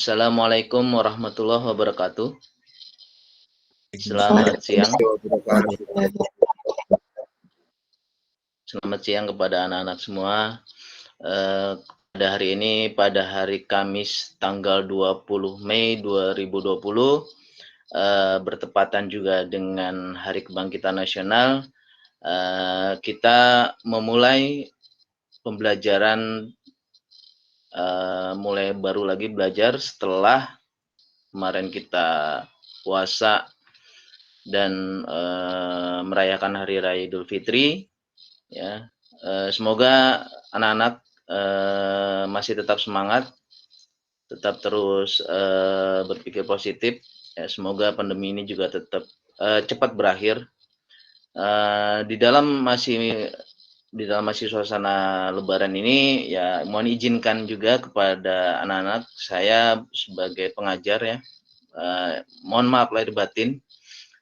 Assalamualaikum warahmatullahi wabarakatuh. Selamat siang. Selamat siang kepada anak-anak semua. Pada hari ini, pada hari Kamis tanggal 20 Mei 2020, bertepatan juga dengan Hari Kebangkitan Nasional, kita memulai pembelajaran, mulai baru lagi belajar setelah kemarin kita puasa dan merayakan Hari Raya Idul Fitri, ya. Semoga anak-anak masih tetap semangat, tetap terus berpikir positif. Ya, semoga pandemi ini juga tetap cepat berakhir. Di dalam masih suasana Lebaran ini, ya mohon izinkan juga kepada anak-anak, saya sebagai pengajar ya, mohon maaf lahir batin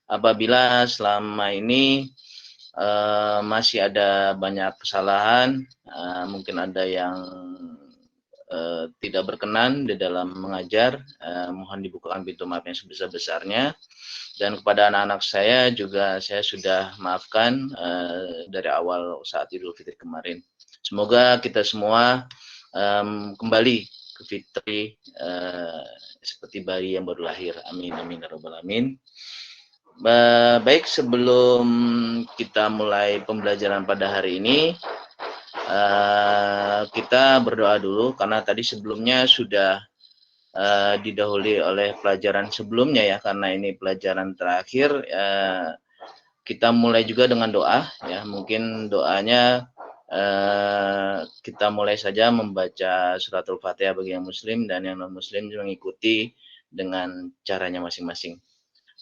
apabila selama ini masih ada banyak kesalahan, mungkin ada yang tidak berkenan di dalam mengajar, mohon dibukakan pintu maaf yang sebesar-besarnya. Dan kepada anak-anak saya juga saya sudah maafkan dari awal saat Idul Fitri kemarin. Semoga kita semua kembali ke fitri seperti bayi yang baru lahir. Amin amin ya rabbal alamin. Baik, sebelum kita mulai pembelajaran pada hari ini, kita berdoa dulu karena tadi sebelumnya sudah didahului oleh pelajaran sebelumnya ya, karena ini pelajaran terakhir. Kita mulai juga dengan doa ya, mungkin doanya kita mulai saja membaca suratul Fatihah bagi yang muslim, dan yang non muslim mengikuti dengan caranya masing-masing.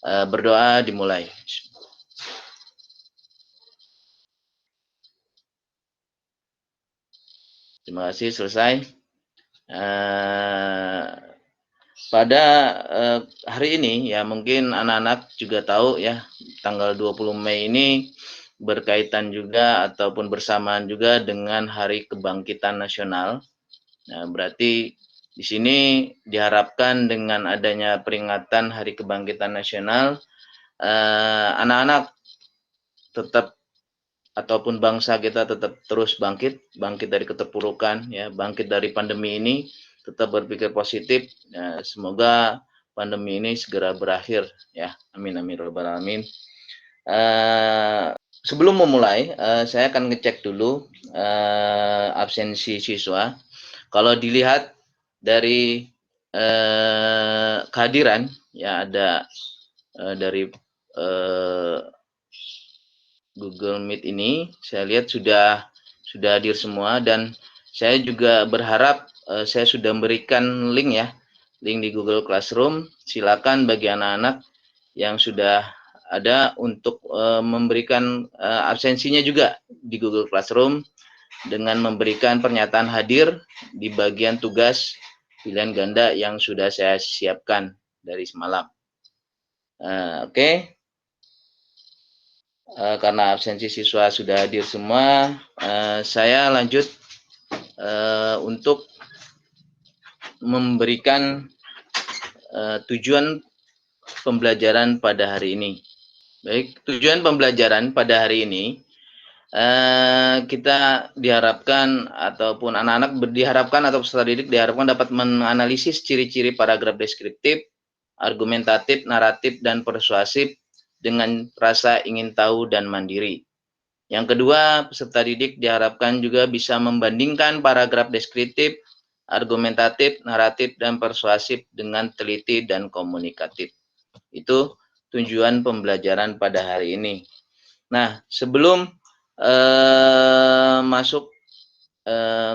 Berdoa dimulai. Terima kasih, selesai. Pada hari ini ya, mungkin anak-anak juga tahu ya, tanggal 20 Mei ini berkaitan juga ataupun bersamaan juga dengan Hari Kebangkitan Nasional. Nah, berarti di sini diharapkan dengan adanya peringatan Hari Kebangkitan Nasional, anak-anak tetap ataupun bangsa kita tetap terus bangkit dari keterpurukan ya, bangkit dari pandemi ini, tetap berpikir positif. Ya, semoga pandemi ini segera berakhir ya. Amin amin rabbal alamin. Sebelum memulai, saya akan ngecek dulu absensi siswa. Kalau dilihat dari kehadiran ya, ada dari Google Meet ini saya lihat sudah hadir semua, dan saya juga berharap saya sudah memberikan link ya, link di Google Classroom. Silakan bagi anak-anak yang sudah ada untuk memberikan absensinya juga di Google Classroom dengan memberikan pernyataan hadir di bagian tugas pilihan ganda yang sudah saya siapkan dari semalam. Oke. Karena absensi siswa sudah hadir semua, saya lanjut untuk memberikan tujuan pembelajaran pada hari ini. Baik, tujuan pembelajaran pada hari ini, kita diharapkan ataupun anak-anak diharapkan atau peserta didik diharapkan dapat menganalisis ciri-ciri paragraf deskriptif, argumentatif, naratif, dan persuasif dengan rasa ingin tahu dan mandiri. Yang kedua, peserta didik diharapkan juga bisa membandingkan paragraf deskriptif, argumentatif, naratif, dan persuasif dengan teliti dan komunikatif. Itu tujuan pembelajaran pada hari ini. Nah, sebelum masuk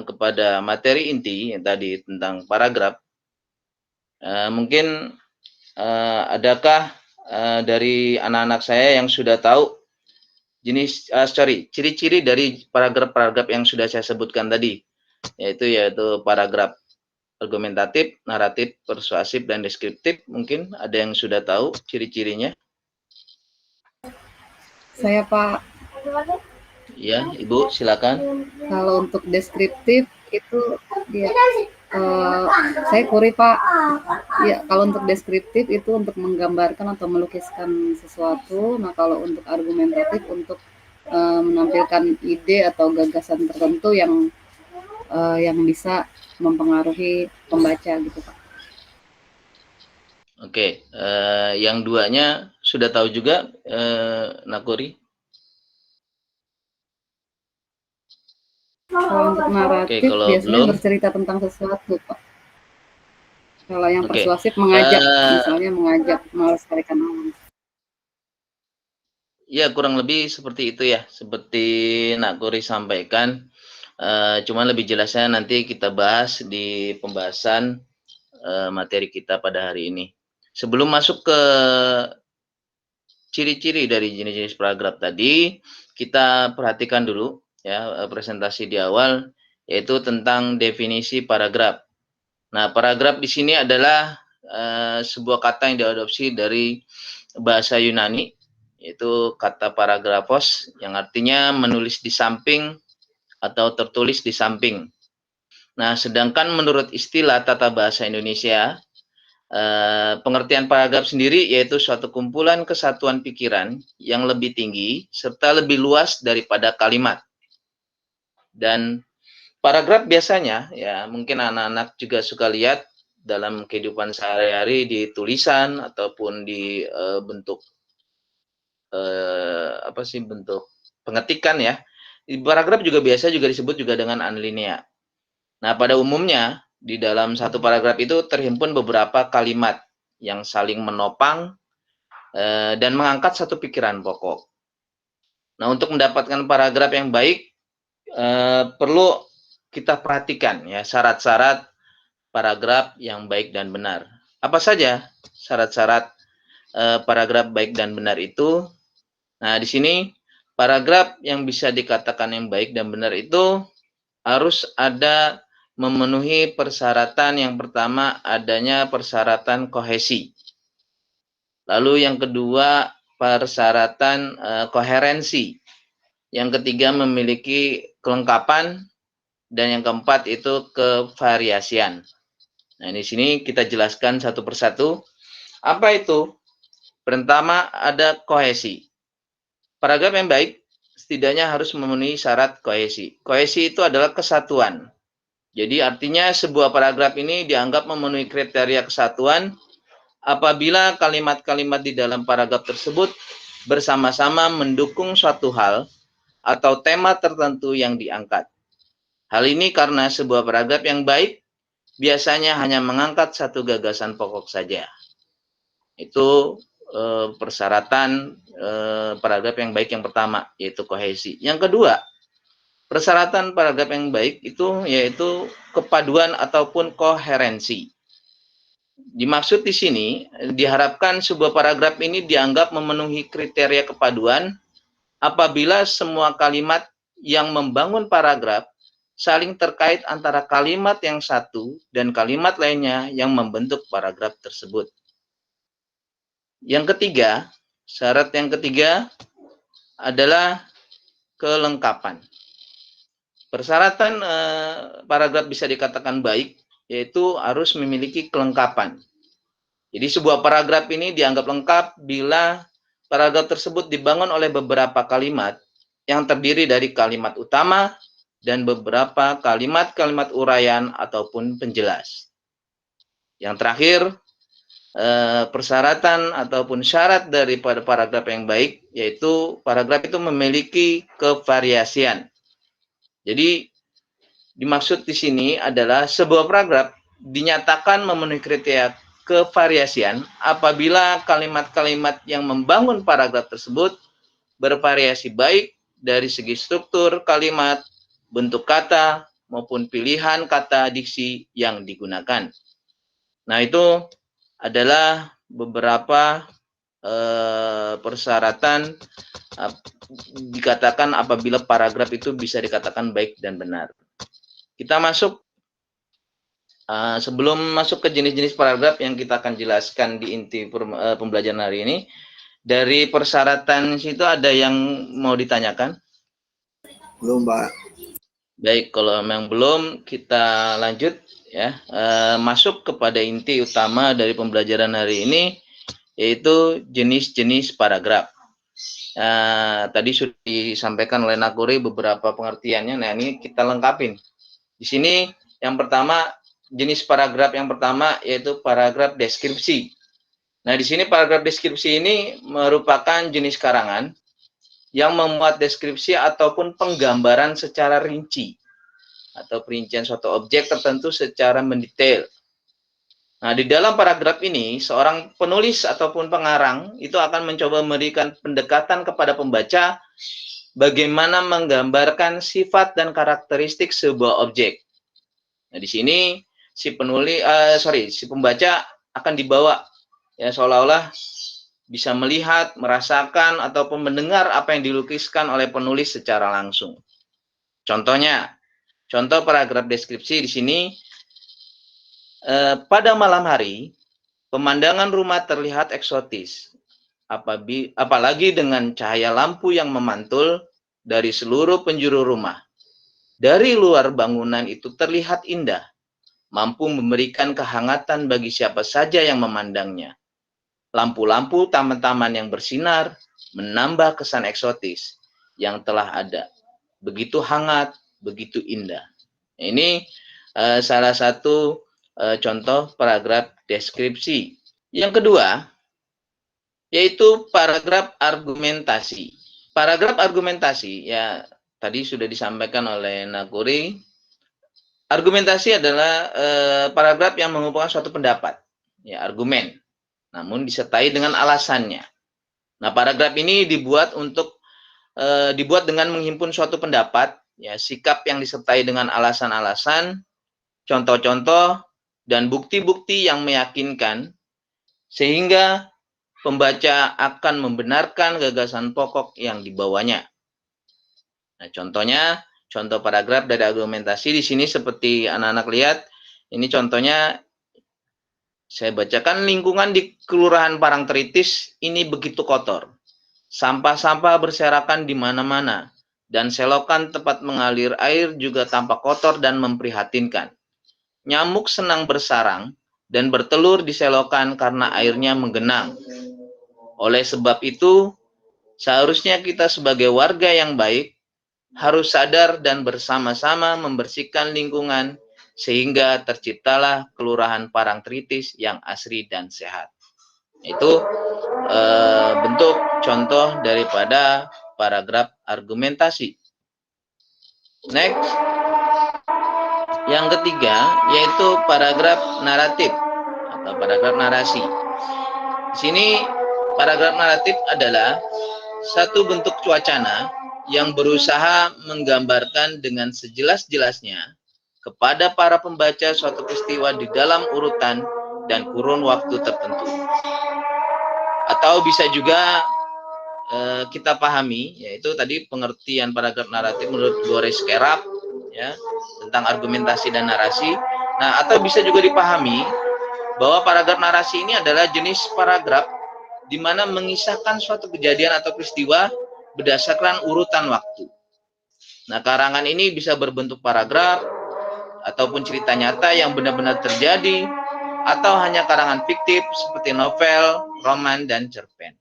kepada materi inti yang tadi tentang paragraf, mungkin adakah dari anak-anak saya yang sudah tahu ciri-ciri dari paragraf-paragraf yang sudah saya sebutkan tadi, yaitu paragraf argumentatif, naratif, persuasif, dan deskriptif. Mungkin ada yang sudah tahu ciri-cirinya? Saya, Pak. Ya, Ibu, silakan. Kalau untuk deskriptif itu dia Saya Kuri Pak. Ya, kalau untuk deskriptif itu untuk menggambarkan atau melukiskan sesuatu. Nah, kalau untuk argumentatif untuk menampilkan ide atau gagasan tertentu yang bisa mempengaruhi pembaca gitu Pak. Oke, yang duanya sudah tahu juga, Nakuri? Kalau untuk Oke, naratif kalau biasanya belum, bercerita tentang sesuatu Pak. Kalau yang oke. persuasif mengajak, misalnya mengajak melestarikan alam. Ya kurang lebih seperti itu ya, seperti Nakuri sampaikan. Cuman lebih jelasnya nanti kita bahas di pembahasan materi kita pada hari ini. Sebelum masuk ke ciri-ciri dari jenis-jenis paragraf tadi, kita perhatikan dulu ya presentasi di awal, yaitu tentang definisi paragraf. Nah, paragraf di sini adalah sebuah kata yang diadopsi dari bahasa Yunani, yaitu kata paragrafos yang artinya menulis di samping atau tertulis di samping. Nah, sedangkan menurut istilah tata bahasa Indonesia, pengertian paragraf sendiri yaitu suatu kumpulan kesatuan pikiran yang lebih tinggi serta lebih luas daripada kalimat. Dan paragraf biasanya, ya mungkin anak-anak juga suka lihat dalam kehidupan sehari-hari di tulisan ataupun di bentuk apa sih bentuk pengetikan ya. Di paragraf juga biasa juga disebut juga dengan alinea. Nah, pada umumnya di dalam satu paragraf itu terhimpun beberapa kalimat yang saling menopang dan mengangkat satu pikiran pokok. Nah, untuk mendapatkan paragraf yang baik perlu kita perhatikan ya syarat-syarat paragraf yang baik dan benar. Apa saja syarat-syarat paragraf baik dan benar itu? Nah, di sini paragraf yang bisa dikatakan yang baik dan benar itu harus ada memenuhi persyaratan. Yang pertama adanya persyaratan kohesi. Lalu yang kedua persyaratan koherensi. Yang ketiga memiliki kelengkapan dan yang keempat itu kevariasian. Nah, di sini kita jelaskan satu persatu. Apa itu? Pertama ada kohesi. Paragraf yang baik setidaknya harus memenuhi syarat kohesi. Kohesi itu adalah kesatuan. Jadi artinya sebuah paragraf ini dianggap memenuhi kriteria kesatuan apabila kalimat-kalimat di dalam paragraf tersebut bersama-sama mendukung suatu hal atau tema tertentu yang diangkat. Hal ini karena sebuah paragraf yang baik biasanya hanya mengangkat satu gagasan pokok saja. Itu persyaratan paragraf yang baik yang pertama, yaitu kohesi. Yang kedua, persyaratan paragraf yang baik itu yaitu kepaduan ataupun koherensi. Dimaksud di sini, diharapkan sebuah paragraf ini dianggap memenuhi kriteria kepaduan apabila semua kalimat yang membangun paragraf saling terkait antara kalimat yang satu dan kalimat lainnya yang membentuk paragraf tersebut. Yang ketiga, syarat yang ketiga adalah kelengkapan. Persyaratan paragraf bisa dikatakan baik, yaitu harus memiliki kelengkapan. Jadi sebuah paragraf ini dianggap lengkap bila paragraf tersebut dibangun oleh beberapa kalimat yang terdiri dari kalimat utama dan beberapa kalimat-kalimat uraian ataupun penjelas. Yang terakhir, persyaratan ataupun syarat daripada paragraf yang baik, yaitu paragraf itu memiliki kevariasian. Jadi dimaksud di sini adalah sebuah paragraf dinyatakan memenuhi kriteria kevariasian apabila kalimat-kalimat yang membangun paragraf tersebut bervariasi baik dari segi struktur kalimat, bentuk kata, maupun pilihan kata diksi yang digunakan. Nah, itu adalah beberapa persyaratan dikatakan apabila paragraf itu bisa dikatakan baik dan benar. Kita masuk sebelum masuk ke jenis-jenis paragraf yang kita akan jelaskan di inti pembelajaran hari ini. Dari persyaratan situ ada yang mau ditanyakan? Belum, Pak. Baik, kalau memang belum, kita lanjut. ya, masuk kepada inti utama dari pembelajaran hari ini, yaitu jenis-jenis paragraf. Tadi sudah disampaikan oleh Nakuri beberapa pengertiannya. Nah, ini kita lengkapin. Di sini yang pertama, jenis paragraf yang pertama yaitu paragraf deskripsi. Nah, di sini paragraf deskripsi ini merupakan jenis karangan yang memuat deskripsi ataupun penggambaran secara rinci atau perincian suatu objek tertentu secara mendetail. Nah, di dalam paragraf ini, seorang penulis ataupun pengarang itu akan mencoba memberikan pendekatan kepada pembaca bagaimana menggambarkan sifat dan karakteristik sebuah objek. Nah, di sini si pembaca akan dibawa ya seolah-olah bisa melihat, merasakan ataupun mendengar apa yang dilukiskan oleh penulis secara langsung. Contohnya, contoh paragraf deskripsi di sini, pada malam hari, pemandangan rumah terlihat eksotis, apalagi dengan cahaya lampu yang memantul dari seluruh penjuru rumah. Dari luar bangunan itu terlihat indah, mampu memberikan kehangatan bagi siapa saja yang memandangnya. Lampu-lampu taman-taman yang bersinar menambah kesan eksotis yang telah ada. Begitu hangat, begitu indah. Ini salah satu contoh paragraf deskripsi. Yang kedua, yaitu paragraf argumentasi. Paragraf argumentasi, ya tadi sudah disampaikan oleh Nakuri, argumentasi adalah paragraf yang mengumpulkan suatu pendapat, ya argumen, namun disertai dengan alasannya. Nah, paragraf ini dibuat dengan menghimpun suatu pendapat, ya sikap yang disertai dengan alasan-alasan, contoh-contoh, dan bukti-bukti yang meyakinkan, sehingga pembaca akan membenarkan gagasan pokok yang dibawanya. Nah, contoh paragraf dari argumentasi di sini seperti anak-anak lihat, ini contohnya saya bacakan, lingkungan di Kelurahan Parangtritis ini begitu kotor. Sampah-sampah berserakan di mana-mana, dan selokan tempat mengalir air juga tampak kotor dan memprihatinkan. Nyamuk senang bersarang dan bertelur di selokan karena airnya menggenang. Oleh sebab itu, seharusnya kita sebagai warga yang baik harus sadar dan bersama-sama membersihkan lingkungan sehingga terciptalah Kelurahan Parangtritis yang asri dan sehat. Itu bentuk contoh daripada paragraf argumentasi. Next, yang ketiga yaitu paragraf naratif atau paragraf narasi. Di sini paragraf naratif adalah satu bentuk wacana yang berusaha menggambarkan dengan sejelas-jelasnya kepada para pembaca suatu peristiwa di dalam urutan dan kurun waktu tertentu. Atau bisa juga kita pahami, yaitu tadi pengertian paragraf naratif menurut Boris Kerap, ya, tentang argumentasi dan narasi. Nah, atau bisa juga dipahami bahwa paragraf narasi ini adalah jenis paragraf di mana mengisahkan suatu kejadian atau peristiwa berdasarkan urutan waktu. Nah, karangan ini bisa berbentuk paragraf ataupun cerita nyata yang benar-benar terjadi, atau hanya karangan fiktif seperti novel, roman, dan cerpen.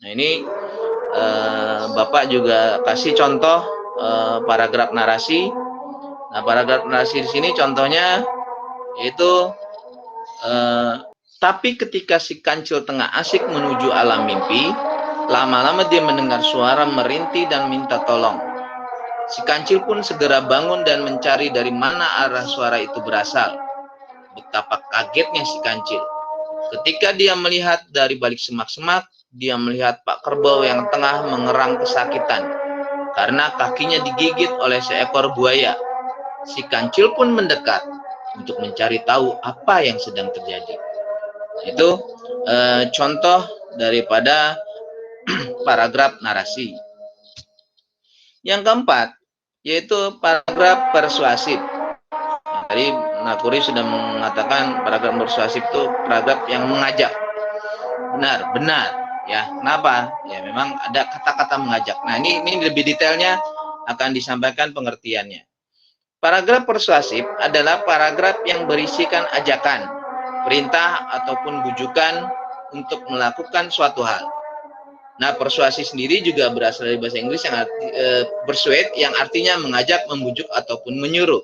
Nah, ini Bapak juga kasih contoh paragraf narasi. Nah, paragraf narasi di sini contohnya yaitu tapi ketika si kancil tengah asik menuju alam mimpi, lama-lama dia mendengar suara merintih dan minta tolong. Si kancil pun segera bangun dan mencari dari mana arah suara itu berasal. Betapa kagetnya si kancil. Ketika dia melihat dari balik semak-semak, dia melihat Pak Kerbau yang tengah mengerang kesakitan karena kakinya digigit oleh seekor buaya. Si kancil pun mendekat untuk mencari tahu apa yang sedang terjadi. Itu contoh daripada paragraf narasi. Yang keempat, yaitu paragraf persuasif. Nah, tadi Nakuri sudah mengatakan paragraf persuasif itu paragraf yang mengajak. Benar, ya. Kenapa? Ya memang ada kata-kata mengajak. Nah, ini lebih detailnya akan disampaikan pengertiannya. Paragraf persuasif adalah paragraf yang berisikan ajakan, perintah ataupun bujukan untuk melakukan suatu hal. Nah, persuasi sendiri juga berasal dari bahasa Inggris yang persuade, yang artinya mengajak, membujuk ataupun menyuruh.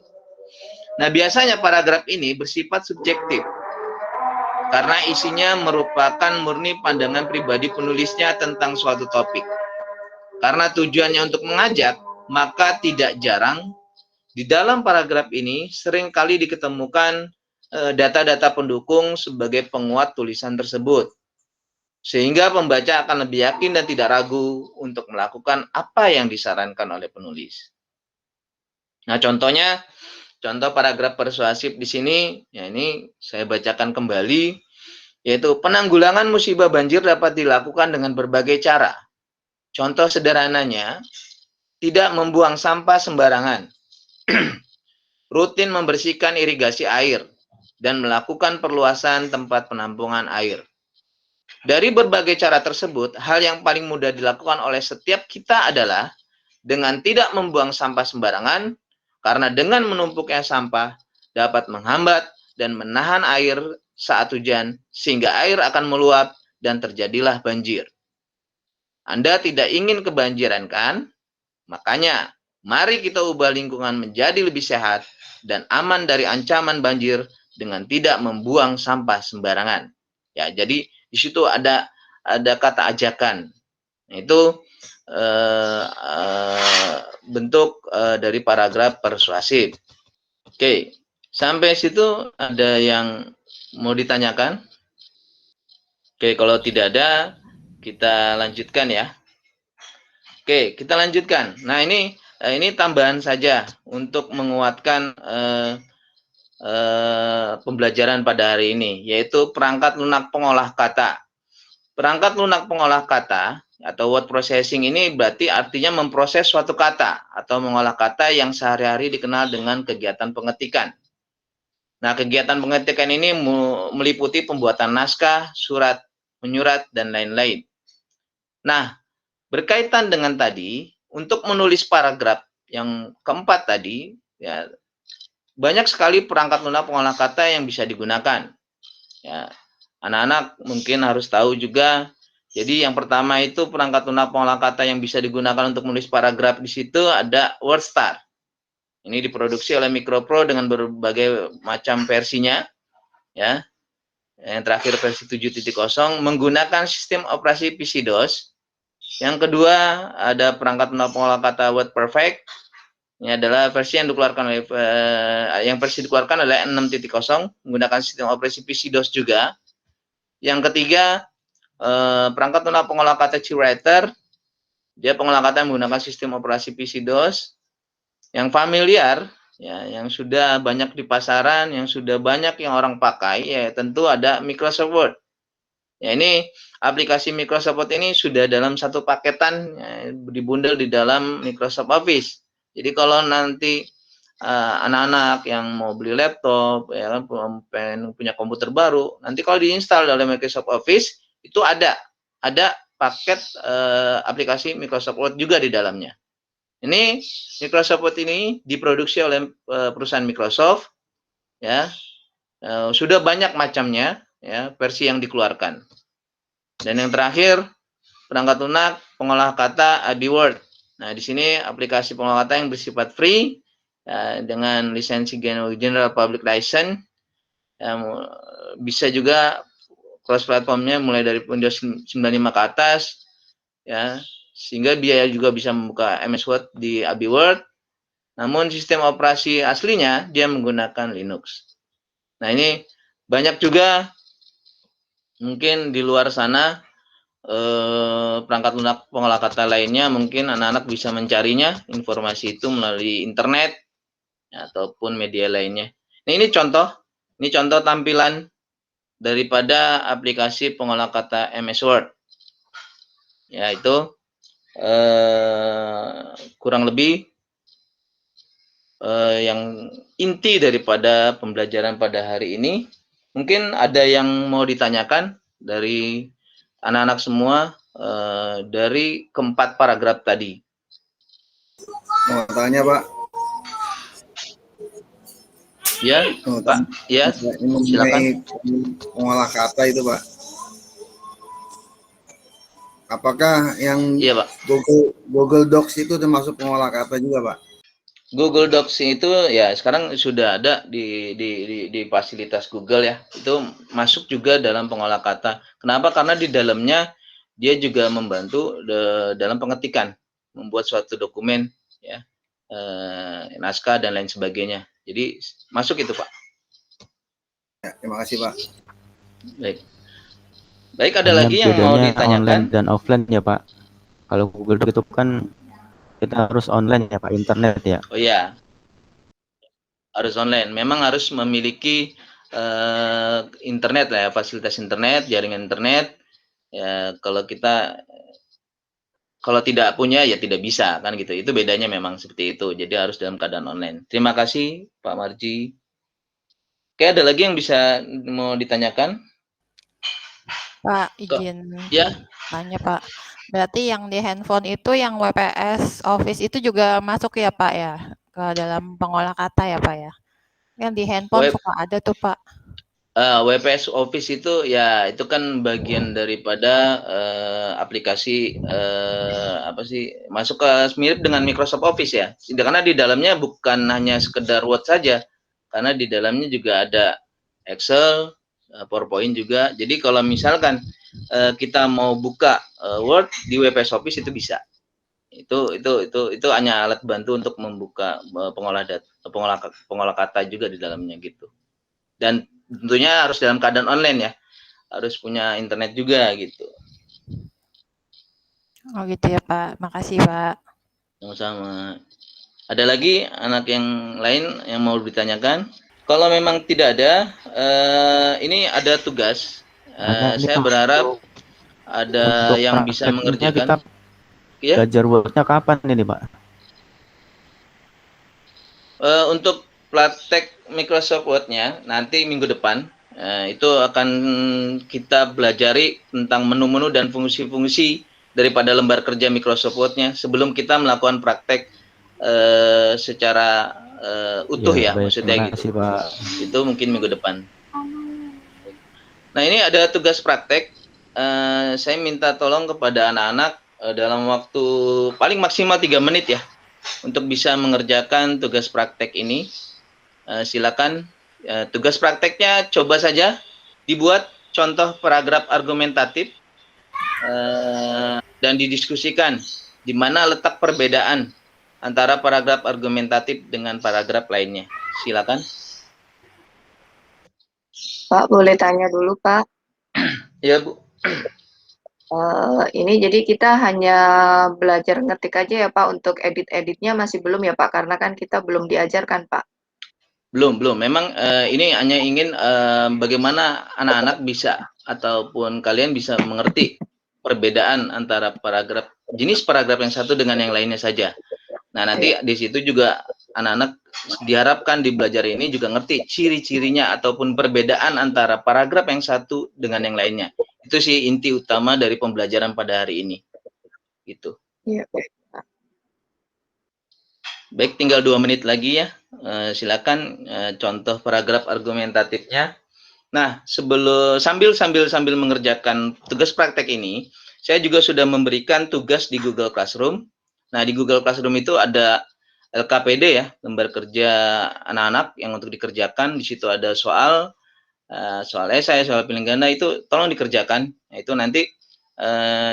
Nah, biasanya paragraf ini bersifat subjektif karena isinya merupakan murni pandangan pribadi penulisnya tentang suatu topik. Karena tujuannya untuk mengajak, maka tidak jarang di dalam paragraf ini seringkali diketemukan data-data pendukung sebagai penguat tulisan tersebut. Sehingga pembaca akan lebih yakin dan tidak ragu untuk melakukan apa yang disarankan oleh penulis. Nah, contoh paragraf persuasif di sini, ya ini saya bacakan kembali, yaitu penanggulangan musibah banjir dapat dilakukan dengan berbagai cara. Contoh sederhananya, tidak membuang sampah sembarangan, rutin membersihkan irigasi air, dan melakukan perluasan tempat penampungan air. Dari berbagai cara tersebut, hal yang paling mudah dilakukan oleh setiap kita adalah dengan tidak membuang sampah sembarangan, karena dengan menumpuknya sampah dapat menghambat dan menahan air saat hujan, sehingga air akan meluap dan terjadilah banjir. Anda tidak ingin kebanjiran, kan? Makanya, mari kita ubah lingkungan menjadi lebih sehat dan aman dari ancaman banjir dengan tidak membuang sampah sembarangan. Ya, jadi di situ ada kata ajakan. Itu bentuk dari paragraf persuasif. Oke, sampai situ ada yang mau ditanyakan? Oke, kalau tidak ada, kita lanjutkan ya. Oke, kita lanjutkan. Nah, ini tambahan saja untuk menguatkan pembelajaran pada hari ini, yaitu perangkat lunak pengolah kata. Perangkat lunak pengolah kata atau word processing ini berarti artinya memproses suatu kata atau mengolah kata yang sehari-hari dikenal dengan kegiatan pengetikan. Nah, kegiatan pengetikan ini meliputi pembuatan naskah, surat, menyurat, dan lain-lain. Nah, berkaitan dengan tadi, untuk menulis paragraf yang keempat tadi, ya, banyak sekali perangkat lunak pengolah kata yang bisa digunakan. Ya, anak-anak mungkin harus tahu juga. Jadi yang pertama itu perangkat lunak pengolah kata yang bisa digunakan untuk menulis paragraf, di situ ada WordStar. Ini diproduksi oleh Micropro dengan berbagai macam versinya, ya. Yang terakhir versi 7.0 menggunakan sistem operasi PC-DOS. Yang kedua ada perangkat lunak pengolah kata WordPerfect. Ini adalah versi yang dikeluarkan oleh versi dikeluarkan oleh 6.0 menggunakan sistem operasi PC-DOS juga. Yang ketiga perangkat lunak pengolah kata CWriter. Dia pengolah kata menggunakan sistem operasi PC-DOS. Yang familiar, ya, yang sudah banyak di pasaran, yang sudah banyak yang orang pakai, ya tentu ada Microsoft Word. Ya, ini aplikasi Microsoft Word ini sudah dalam satu paketan, ya, dibundel di dalam Microsoft Office. Jadi kalau nanti anak-anak yang mau beli laptop, ya, punya komputer baru, nanti kalau diinstal dalam Microsoft Office itu ada paket aplikasi Microsoft Word juga di dalamnya. Ini Microsoft Word ini diproduksi oleh perusahaan Microsoft, ya, sudah banyak macamnya, ya, versi yang dikeluarkan. Dan yang terakhir perangkat lunak pengolah kata AbiWord. Nah, di sini aplikasi pengolah kata yang bersifat free, ya, dengan lisensi General Public License, ya, bisa juga cross platformnya mulai dari Windows 95 ke atas, ya, sehingga dia juga bisa membuka MS Word di AbiWord. Namun sistem operasi aslinya dia menggunakan Linux. Nah, ini banyak juga mungkin di luar sana perangkat lunak pengolah kata lainnya, mungkin anak-anak bisa mencarinya informasi itu melalui internet ataupun media lainnya. Nah, ini contoh tampilan daripada aplikasi pengolah kata MS Word. Ya, itu kurang lebih yang inti daripada pembelajaran pada hari ini. Mungkin ada yang mau ditanyakan dari anak-anak semua dari keempat paragraf tadi. Mau tanya, Pak. Ya, Oh, Pak. Ya, silakan. mengenai pengolah kata itu, Pak. Apakah yang Iya, Pak. Google Docs itu termasuk pengolah kata juga, Pak? Google Docs itu ya sekarang sudah ada di fasilitas Google ya. Itu masuk juga dalam pengolah kata. Kenapa? Karena di dalamnya dia juga membantu dalam pengetikan, membuat suatu dokumen ya, naskah dan lain sebagainya. Jadi masuk itu, Pak. Ya, terima kasih, Pak. Baik. Baik, ada Hanya lagi yang mau bedanya online ditanyakan? dan offline ya Pak. Kalau Google Doc itu kan kita harus online ya Pak, internet ya. Oh ya, harus online. Memang harus memiliki internet lah ya, fasilitas internet, jaringan internet. Ya, kalau tidak punya ya tidak bisa kan gitu. Itu bedanya memang seperti itu. Jadi harus dalam keadaan online. Terima kasih Pak Marji. Oke, ada lagi yang bisa mau ditanyakan? Pak, Kok? izin Ya, tanya Pak. Berarti yang di handphone itu yang WPS Office itu juga masuk ya Pak ya? Ke dalam pengolah kata ya Pak ya? Yang di handphone web suka ada tuh Pak. WPS Office itu ya itu kan bagian daripada aplikasi apa sih masuk ke mirip dengan Microsoft Office ya. Karena di dalamnya bukan hanya sekedar Word saja, karena di dalamnya juga ada Excel, PowerPoint juga. Jadi kalau misalkan kita mau buka Word di WPS Office itu bisa. Itu hanya alat bantu untuk membuka pengolah kata juga di dalamnya gitu. Dan tentunya harus dalam keadaan online ya, harus punya internet juga gitu. Oh gitu ya Pak, makasih Pak. Sama-sama. Ada lagi anak yang lain yang mau ditanyakan? Kalau memang tidak ada, ini ada tugas. Saya berharap ada Untuk yang bisa prakteknya kita mengerjakan. Ya, belajar Word-nya kapan ini Pak? untuk praktek Microsoft Word-nya nanti minggu depan. Itu akan kita belajari tentang menu-menu dan fungsi-fungsi daripada lembar kerja Microsoft Word-nya sebelum kita melakukan praktek secara utuh ya, Baik, maksudnya terima gitu. kasih Pak. Itu mungkin minggu depan. Nah, ini ada tugas praktek. Saya minta tolong kepada anak-anak dalam waktu paling maksimal 3 menit ya untuk bisa mengerjakan tugas praktek ini. Silakan. Tugas prakteknya coba saja dibuat contoh paragraf argumentatif dan didiskusikan di mana letak perbedaan antara paragraf argumentatif dengan paragraf lainnya. Silakan. Pak, boleh tanya dulu, Pak? Ya, Bu. Ini jadi kita hanya belajar ngetik aja ya, Pak, untuk edit-editnya masih belum ya, Pak? Karena kan kita belum diajarkan, Pak. Belum. Memang ini hanya ingin bagaimana anak-anak bisa ataupun kalian bisa mengerti perbedaan antara jenis paragraf yang satu dengan yang lainnya saja. Nah, nanti di situ juga anak-anak diharapkan di belajar ini juga ngerti ciri-cirinya ataupun perbedaan antara paragraf yang satu dengan yang lainnya. Itu sih inti utama dari pembelajaran pada hari ini. Gitu. Iya, Pak. Baik, tinggal 2 menit lagi ya. Silakan contoh paragraf argumentatifnya. Nah, sambil mengerjakan tugas praktek ini, saya juga sudah memberikan tugas di Google Classroom. Nah, di Google Classroom itu ada LKPD ya, lembar kerja anak-anak yang untuk dikerjakan. Di situ ada soal esai, soal pilihan ganda itu tolong dikerjakan. Nah, itu nanti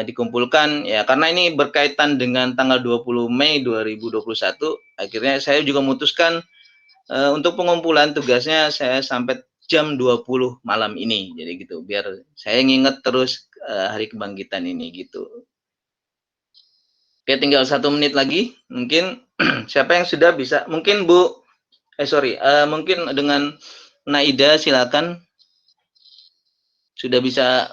dikumpulkan ya karena ini berkaitan dengan tanggal 20 Mei 2021. Akhirnya saya juga memutuskan untuk pengumpulan tugasnya saya sampai jam 20 malam ini. Jadi gitu, biar saya nginget terus hari kebangkitan ini gitu. Oke, tinggal 1 menit lagi. Mungkin siapa yang sudah bisa? Mungkin mungkin dengan Naida silakan sudah bisa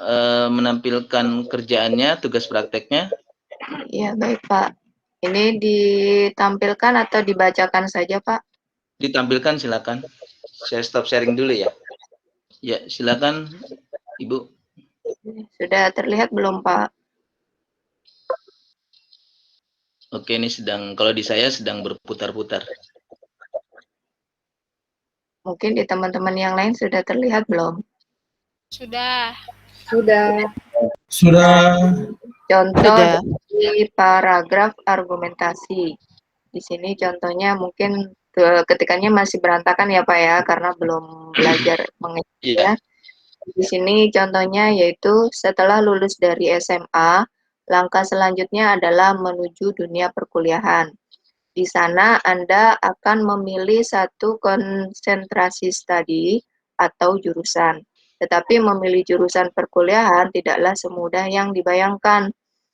menampilkan kerjaannya, tugas prakteknya. Iya, baik, Pak. Ini ditampilkan atau dibacakan saja, Pak? Ditampilkan silakan. Saya stop sharing dulu ya. Ya, silakan Ibu. Sudah terlihat belum, Pak? Oke, ini kalau di saya sedang berputar-putar. Mungkin di teman-teman yang lain sudah terlihat belum? Sudah. Sudah. Sudah. Contoh Sudah. dari paragraf argumentasi. Di sini contohnya mungkin ketikannya masih berantakan ya Pak ya, karena belum belajar mengetiknya. Iya. Di sini contohnya yaitu setelah lulus dari SMA, langkah selanjutnya adalah menuju dunia perkuliahan. Di sana Anda akan memilih satu konsentrasi studi atau jurusan. Tetapi memilih jurusan perkuliahan tidaklah semudah yang dibayangkan.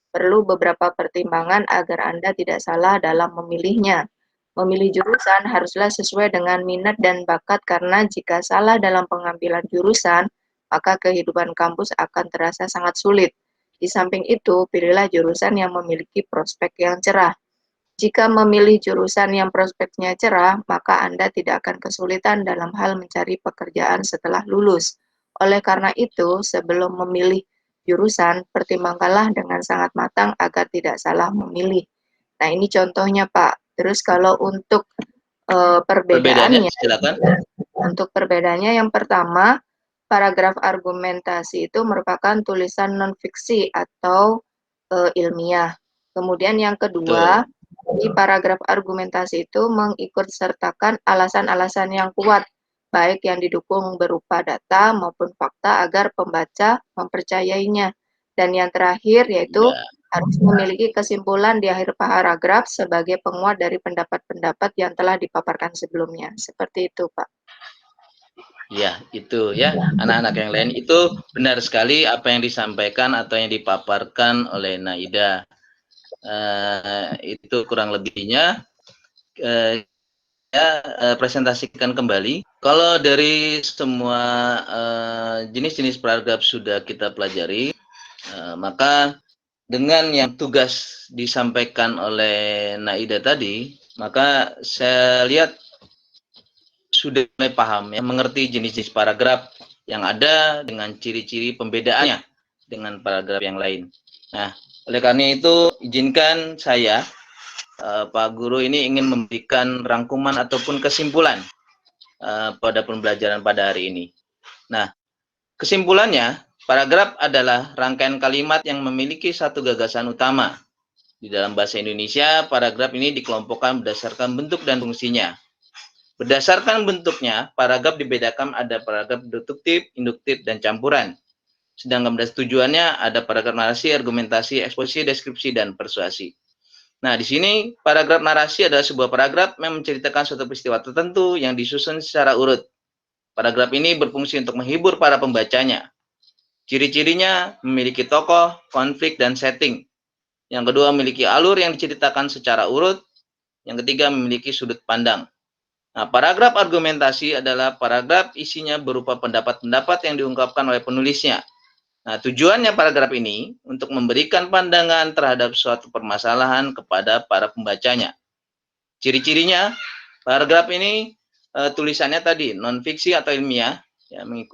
Perlu beberapa pertimbangan agar Anda tidak salah dalam memilihnya. Memilih jurusan haruslah sesuai dengan minat dan bakat karena jika salah dalam pengambilan jurusan, maka kehidupan kampus akan terasa sangat sulit. Di samping itu, pilihlah jurusan yang memiliki prospek yang cerah. Jika memilih jurusan yang prospeknya cerah, maka Anda tidak akan kesulitan dalam hal mencari pekerjaan setelah lulus. Oleh karena itu, sebelum memilih jurusan, pertimbangkanlah dengan sangat matang agar tidak salah memilih. Nah, ini contohnya, Pak. Terus kalau untuk perbedaannya, silakan. untuk perbedaannya yang pertama, paragraf argumentasi itu merupakan tulisan non-fiksi atau ilmiah. Kemudian yang kedua, di paragraf argumentasi itu mengikutsertakan alasan-alasan yang kuat, baik yang didukung berupa data maupun fakta agar pembaca mempercayainya. Dan yang terakhir yaitu harus memiliki kesimpulan di akhir paragraf sebagai penguat dari pendapat-pendapat yang telah dipaparkan sebelumnya. Seperti itu, Pak. Ya, itu ya, anak-anak yang lain itu benar sekali apa yang disampaikan atau yang dipaparkan oleh Naida. Itu kurang lebihnya presentasikan kembali. Kalau dari semua jenis-jenis paragraf sudah kita pelajari, maka dengan yang tugas disampaikan oleh Naida tadi, maka saya lihat sudah mulai paham ya, mengerti jenis-jenis paragraf yang ada dengan ciri-ciri pembedaannya dengan paragraf yang lain. Nah, oleh karena itu izinkan saya Pak Guru ini ingin memberikan rangkuman ataupun kesimpulan pada pembelajaran pada hari ini. Nah, kesimpulannya, paragraf adalah rangkaian kalimat yang memiliki satu gagasan utama. Di dalam bahasa Indonesia, paragraf ini dikelompokkan berdasarkan bentuk dan fungsinya. Berdasarkan bentuknya, paragraf dibedakan ada paragraf deduktif, induktif, dan campuran. Sedangkan berdasarkan tujuannya ada paragraf narasi, argumentasi, eksposisi, deskripsi, dan persuasi. Nah, di sini paragraf narasi adalah sebuah paragraf yang menceritakan suatu peristiwa tertentu yang disusun secara urut. Paragraf ini berfungsi untuk menghibur para pembacanya. Ciri-cirinya memiliki tokoh, konflik, dan setting. Yang kedua, memiliki alur yang diceritakan secara urut. Yang ketiga, memiliki sudut pandang. Nah, paragraf argumentasi adalah paragraf isinya berupa pendapat-pendapat yang diungkapkan oleh penulisnya. Nah, tujuannya paragraf ini untuk memberikan pandangan terhadap suatu permasalahan kepada para pembacanya. Ciri-cirinya, paragraf ini tulisannya tadi non-fiksi atau ilmiah.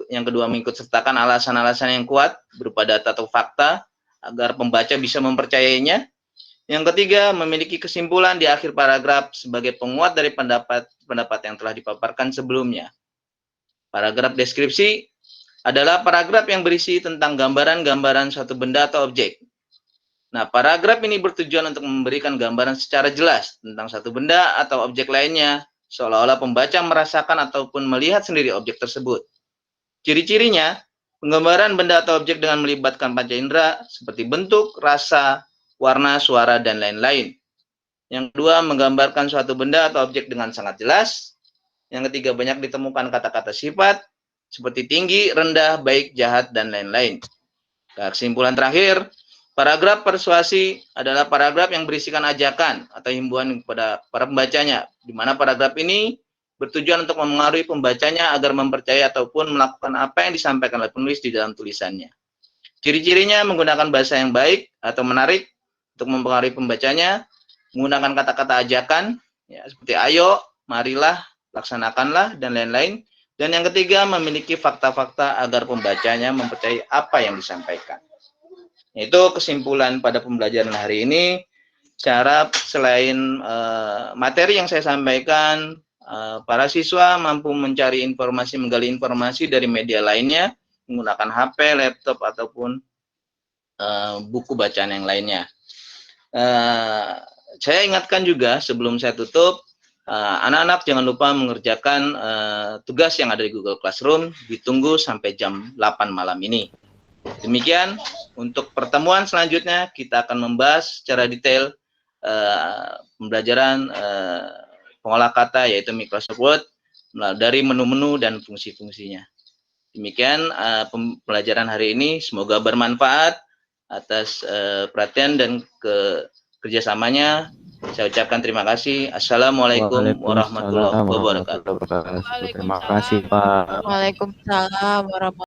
Yang kedua, mengikutsertakan alasan-alasan yang kuat berupa data atau fakta agar pembaca bisa mempercayainya. Yang ketiga, memiliki kesimpulan di akhir paragraf sebagai penguat dari pendapat yang telah dipaparkan sebelumnya. Paragraf deskripsi adalah paragraf yang berisi tentang gambaran-gambaran suatu benda atau objek. Nah, paragraf ini bertujuan untuk memberikan gambaran secara jelas tentang satu benda atau objek lainnya, seolah-olah pembaca merasakan ataupun melihat sendiri objek tersebut. Ciri-cirinya, penggambaran benda atau objek dengan melibatkan panca indera seperti bentuk, rasa, warna, suara, dan lain-lain. Yang kedua, menggambarkan suatu benda atau objek dengan sangat jelas. Yang ketiga, banyak ditemukan kata-kata sifat seperti tinggi, rendah, baik, jahat, dan lain-lain. Kesimpulan terakhir, paragraf persuasi adalah paragraf yang berisikan ajakan atau himbauan kepada para pembacanya, di mana paragraf ini bertujuan untuk memengaruhi pembacanya agar mempercayai ataupun melakukan apa yang disampaikan oleh penulis di dalam tulisannya. Ciri-cirinya menggunakan bahasa yang baik atau menarik untuk mempengaruhi pembacanya, menggunakan kata-kata ajakan, ya, seperti ayo, marilah, laksanakanlah, dan lain-lain. Dan yang ketiga, memiliki fakta-fakta agar pembacanya mempercayai apa yang disampaikan. Itu kesimpulan pada pembelajaran hari ini. Cara selain materi yang saya sampaikan, para siswa mampu mencari informasi, menggali informasi dari media lainnya menggunakan HP, laptop ataupun buku bacaan yang lainnya. Saya ingatkan juga sebelum saya tutup, anak-anak jangan lupa mengerjakan tugas yang ada di Google Classroom, ditunggu sampai jam 8 malam ini. Demikian, untuk pertemuan selanjutnya kita akan membahas secara detail pembelajaran pengolah kata yaitu Microsoft Word dari menu-menu dan fungsi-fungsinya. Demikian pembelajaran hari ini, semoga bermanfaat. Atas perhatian dan kerjasamanya, saya ucapkan terima kasih. Assalamualaikum warahmatullahi wabarakatuh. Terima kasih Pak. Waalaikumsalam warahmatullahi